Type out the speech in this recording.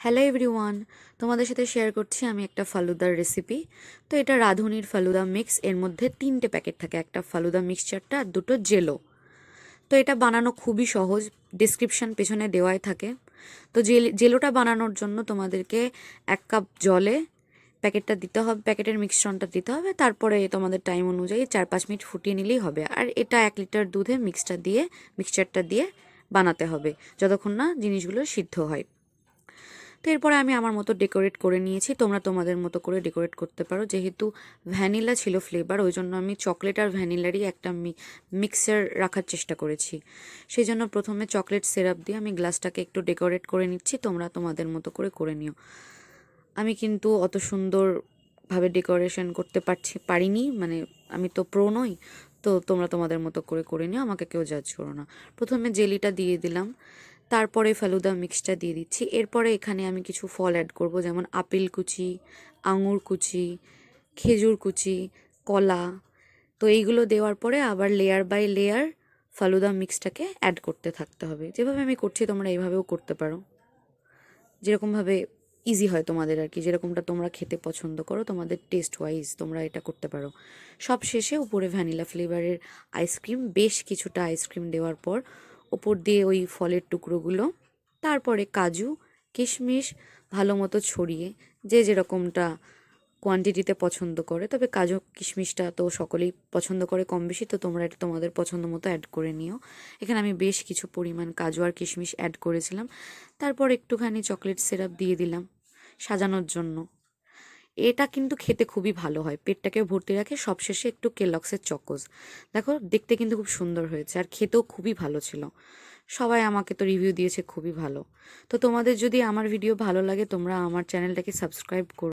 Hello everyone, তোমাদের সাথে share করছি আমি একটা ফালুদার রেসিপি। তো এটা রাঁধুনির ফালুদা মিক্স। এর মধ্যে 3টে প্যাকেট থাকে, একটা ফালুদা মিক্সচারটা আর 2টো জেলো। তো এটা বানানো খুবই সহজ, ডিসক্রিপশান পেছনে দেওয়াই থাকে। তো জেলোটা বানানোর জন্য তোমাদেরকে 1 কাপ জলে প্যাকেটটা দিতে হবে, প্যাকেটের মিক্সচারটা দিতে হবে। তারপরে তোমাদের টাইম অনুযায়ী 4-5 মিনিট ফুটিয়ে নিলেই হবে। আর এটা 1 লিটার দুধে মিক্সচারটা দিয়ে বানাতে হবে যতক্ষণ না জিনিসগুলো সিদ্ধ হয়। তো এরপরে আমি আমার মতো ডেকোরেট করে নিয়েছি, তোমরা তোমাদের মতো করে ডেকোরেট করতে পারো। যেহেতু ভ্যানিলা ছিল ফ্লেভার, ওই জন্য আমি চকলেট আর ভ্যানিলারই একটা মিক্সার রাখার চেষ্টা করেছি। সেই জন্য প্রথমে চকলেট সিরাপ দিয়ে আমি গ্লাসটাকে একটু ডেকোরেট করে নিচ্ছি, তোমরা তোমাদের মতো করে নিও। আমি কিন্তু অত সুন্দরভাবে ডেকোরেশন করতে পারিনি, মানে আমি তো প্রো নই। তো তোমরা তোমাদের মতো করে নিও, আমাকে কেউ জাজ করো না। প্রথমে জেলিটা দিয়ে দিলাম, তারপরে ফালুদা মিক্সটা দিয়ে দিচ্ছি। এরপরে এখানে আমি কিছু ফল অ্যাড করব, যেমন আপেল কুচি, আঙুর কুচি, খেজুর কুচি, কলা। তো এইগুলো দেওয়ার পরে আবার লেয়ার বাই লেয়ার ফালুদা মিক্সটাকে অ্যাড করতে থাকতে হবে। যেভাবে আমি করছি তোমরা এইভাবেও করতে পারো, যেরকমভাবে ইজি হয় তোমাদের আর কি, যেরকমটা তোমরা খেতে পছন্দ করো, তোমাদের টেস্ট ওয়াইজ তোমরা এটা করতে পারো। সব শেষে উপরে ভ্যানিলা ফ্লেভারের আইসক্রিম, বেশ কিছুটা আইসক্রিম দেওয়ার পর ওপর দিয়ে ওই ফলের টুকরোগুলো, তারপরে কাজু কিশমিশ ভালো মতো ছড়িয়ে, যে যেরকমটা কোয়ান্টিটিতে পছন্দ করে, তবে কাজু কিশমিশটা তো সকলেই পছন্দ করে কম বেশি, তো তোমরা এটা তোমাদের পছন্দ মতো অ্যাড করে নিও। এখানে আমি বেশ কিছু পরিমাণ কাজু আর কিশমিশ অ্যাড করেছিলাম। তারপর একটুখানি চকলেট সিরাপ দিয়ে দিলাম সাজানোর জন্য। এটা কিন্তু খেতে খুবই ভালো হয়, পেটটাকে ভর্তি রাখে। সবশেষে একটু কেলক্সের চকোজ, দেখো দেখতে কিন্তু খুব সুন্দর হয়েছে আর খেতেও খুবই ভালো ছিল। সবাই আমাকে তো রিভিউ দিয়েছে খুবই ভালো। তো তোমাদের যদি আমার ভিডিও ভালো লাগে তোমরা আমার চ্যানেলটাকে সাবস্ক্রাইব করো।